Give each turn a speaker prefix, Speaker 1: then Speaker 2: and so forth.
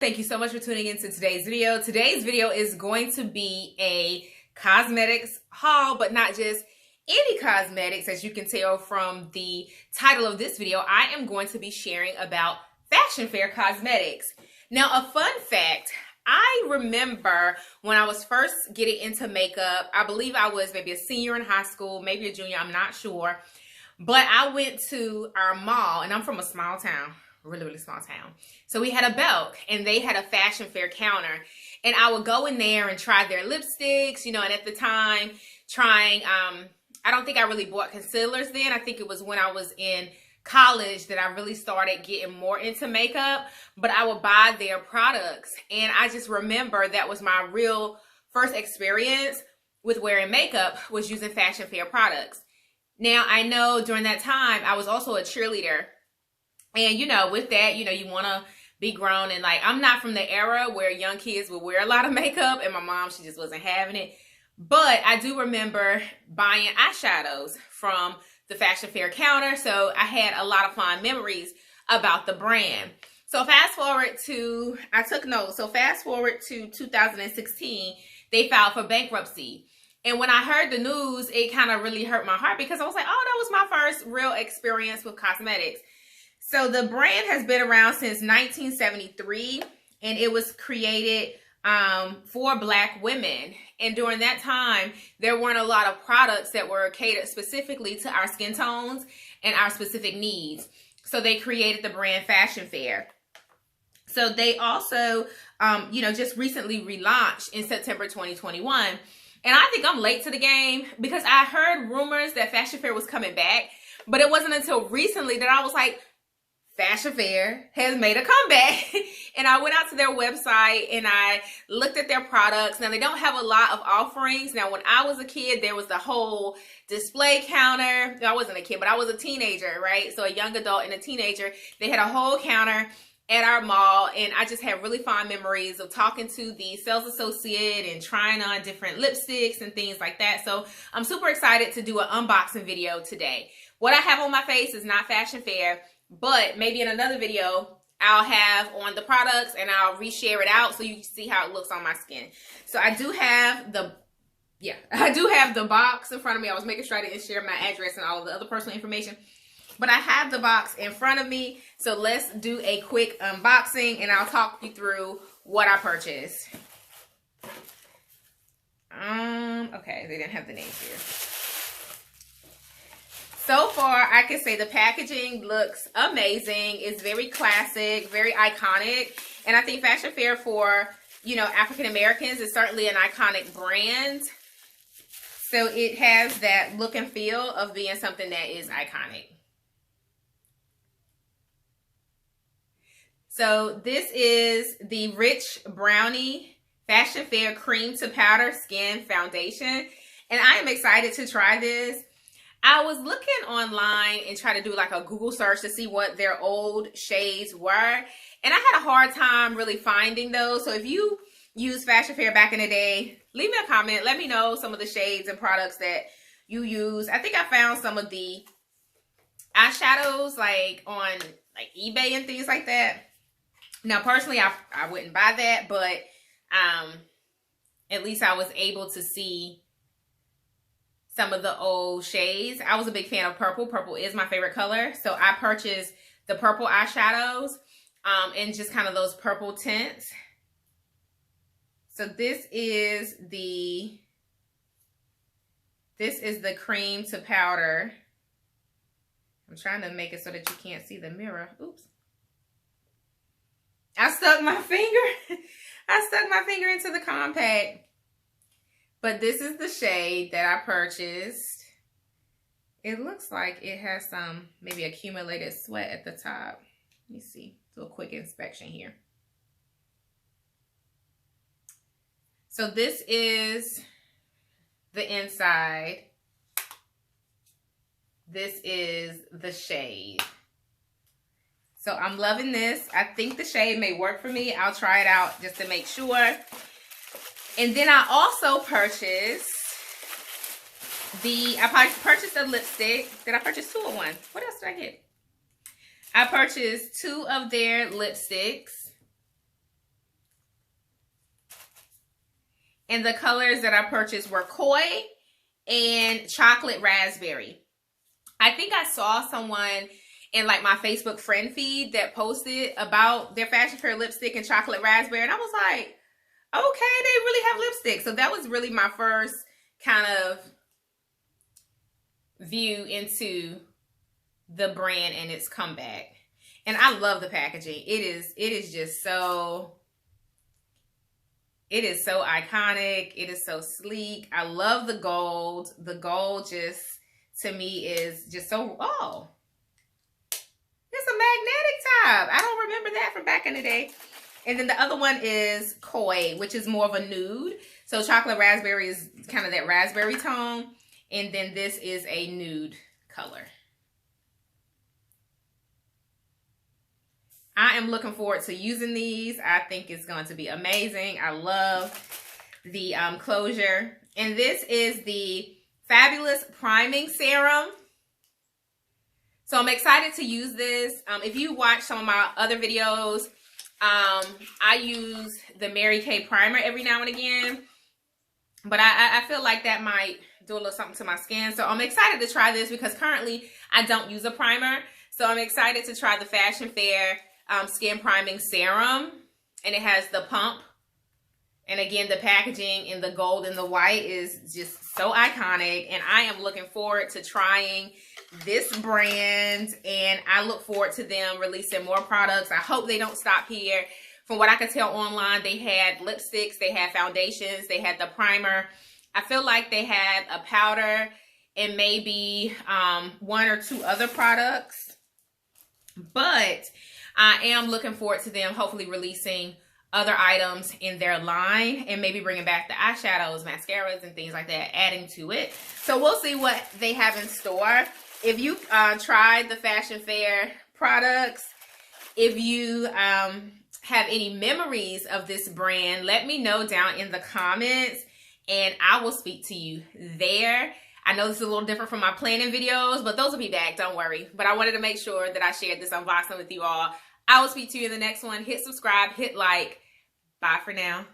Speaker 1: Thank you so much for tuning into today's video. Today's video is going to be a cosmetics haul, but not just any cosmetics. As you can tell from the title of this video, I am going to be sharing about fashion fair cosmetics. Now, a fun fact, I remember when I was first getting into makeup, I believe I was maybe a senior in high school, maybe a junior, I'm not sure. But I went to our mall, and I'm from a small town. Really small town. So we had a Belk, and they had a fashion fair counter, and I would go in there and try their lipsticks, you know, and at the time trying, I don't think I really bought concealers then. I think it was when I was in college that I really started getting more into makeup, but I would buy their products, and I just remember that was my real first experience with wearing makeup, was using fashion fair products. Now, I know during that time, I was also a cheerleader. And, you know, with that, you know, you want to be grown. And, like, I'm not from the era where young kids would wear a lot of makeup. And my mom, she just wasn't having it. But I do remember buying eyeshadows from the fashion fair counter. So I had a lot of fond memories about the brand. So fast forward to, I took notes. So fast forward to 2016, they filed for bankruptcy. And when I heard the news, it kind of really hurt my heart because I was like, oh, that was my first real experience with cosmetics. So the brand has been around since 1973, and it was created for Black women. And during that time, there weren't a lot of products that were catered specifically to our skin tones and our specific needs. So they created the brand Fashion Fair. So they also, you know, just recently relaunched in September 2021. And I think I'm late to the game because I heard rumors that Fashion Fair was coming back, but it wasn't until recently that I was like, Fashion Fair has made a comeback. And I went out to their website and I looked at their products. Now, they don't have a lot of offerings. Now, when I was a kid, there was the whole display counter. I wasn't a kid, but I was a teenager, right? So a young adult and a teenager. They had a whole counter at our mall, and I just have really fond memories of talking to the sales associate and trying on different lipsticks and things like that. So I'm super excited to do an unboxing video today. What I have on my face is not Fashion Fair, but maybe in another video, I'll have on the products and I'll reshare it out so you can see how it looks on my skin. So I do have the box in front of me. I was making sure I didn't share my address and all of the other personal information. But I have the box in front of me. So let's do a quick unboxing and I'll talk you through what I purchased. Okay, they didn't have the names here. So far, I can say the packaging looks amazing. It's very classic, very iconic. And I think Fashion Fair for, you know, African Americans is certainly an iconic brand. So it has that look and feel of being something that is iconic. So this is the Rich Brownie Fashion Fair Cream to Powder Skin Foundation. And I am excited to try this. I was looking online and trying to do like a Google search to see what their old shades were. And I had a hard time really finding those. So if you used Fashion Fair back in the day, leave me a comment. Let me know some of the shades and products that you use. I think I found some of the eyeshadows like on like eBay and things like that. Now, personally, I wouldn't buy that, but at least I was able to see some of the old shades. I was a big fan of purple. Purple is my favorite color. So I purchased the purple eyeshadows and just kind of those purple tints. So this is the cream to powder. I'm trying to make it so that you can't see the mirror. Oops. I stuck my finger. I stuck my finger into the compact. But this is the shade that I purchased. It looks like it has some maybe accumulated sweat at the top. Let me see. Do a quick inspection here. So this is the inside. This is the shade. So I'm loving this. I think the shade may work for me. I'll try it out just to make sure. And then I also purchased I purchased a lipstick. Did I purchase two or one? What else did I get? I purchased two of their lipsticks. And the colors that I purchased were Koi and Chocolate Raspberry. I think I saw someone in like my Facebook friend feed that posted about their Fashion Fair lipstick and Chocolate Raspberry. And I was like, okay, they really have lipstick. So that was really my first kind of view into the brand and its comeback. And I love the packaging. It is just so, it is so iconic. It is so sleek. I love the gold. The gold just, to me, is just so, oh, it's a magnetic top. I don't remember that from back in the day. And then the other one is Koi, which is more of a nude. So Chocolate Raspberry is kind of that raspberry tone. And then this is a nude color. I am looking forward to using these. I think it's going to be amazing. I love the closure. And this is the Fabulous Priming Serum. So I'm excited to use this. If you watch some of my other videos, I use the Mary Kay primer every now and again. But I feel like that might do a little something to my skin. So I'm excited to try this because currently I don't use a primer. So I'm excited to try the Fashion Fair Skin Priming Serum. And it has the pump. And again, the packaging in the gold and the white is just so iconic. And I am looking forward to trying this brand. And I look forward to them releasing more products. I hope they don't stop here. From what I could tell online, they had lipsticks, they had foundations, they had the primer. I feel like they had a powder and maybe one or two other products. But I am looking forward to them hopefully releasing other items in their line and maybe bringing back the eyeshadows, mascaras, and things like that, adding to it. So we'll see what they have in store. If you tried the Fashion Fair products, if you have any memories of this brand, let me know down in the comments and I will speak to you there. I know this is a little different from my planning videos, but those will be back, don't worry. But I wanted to make sure that I shared this unboxing with you all. I will speak to you in the next one. Hit subscribe, hit like. Bye for now.